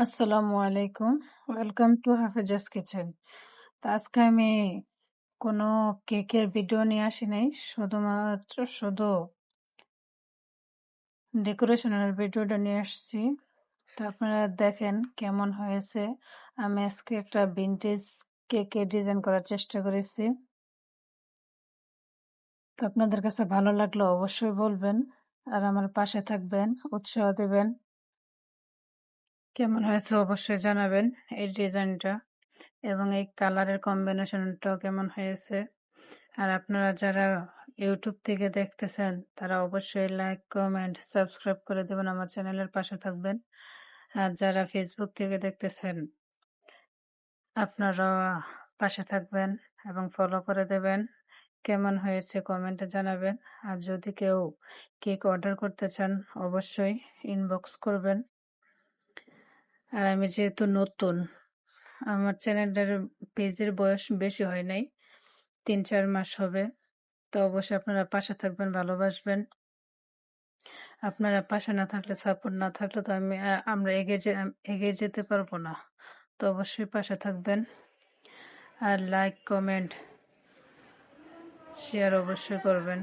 আসসালামু আলাইকুম। Welcome to Hafeza's kitchen. তো আজকে আমি কোনো কেকের ভিডিও নিয়ে আসি নাই, শুধু ডেকোরেশনের ভিডিওটা নিয়ে আসছি। তো আপনারা দেখেন কেমন হয়েছে। আমি আজকে একটা ভিন্টেজ কেকের ডিজাইন করার চেষ্টা করেছি। তো আপনাদের কাছে ভালো লাগলে অবশ্যই বলবেন আর আমার পাশে থাকবেন, উৎসাহ দেবেন। কেমন হয়েছে অবশ্যই জানাবেন এই ডিজাইনটা এবং এই কালারের কম্বিনেশনটাও কেমন হয়েছে। আর আপনারা যারা ইউটিউব থেকে দেখতেছেন তারা অবশ্যই লাইক, কমেন্ট, সাবস্ক্রাইব করে দেবেন, আমার চ্যানেলের পাশে থাকবেন। আর যারা ফেসবুক থেকে দেখতেছেন আপনারা পাশে থাকবেন এবং ফলো করে দেবেন। কেমন হয়েছে কমেন্টে জানাবেন। আর যদি কেউ কেক অর্ডার করতে চান অবশ্যই ইনবক্স করবেন। আর আমি যেহেতু নতুন, আমার চ্যানেলের পেজের বয়স বেশি হয় নাই, 3-4 মাস হবে। তো অবশ্যই আপনারা পাশে থাকবেন, ভালোবাসবেন। আপনারা পাশে না থাকলে, সাপোর্ট না থাকলে তো আমরা এগিয়ে যেতে পারবো না। তো অবশ্যই পাশে থাকবেন আর লাইক, কমেন্ট, শেয়ার অবশ্যই করবেন।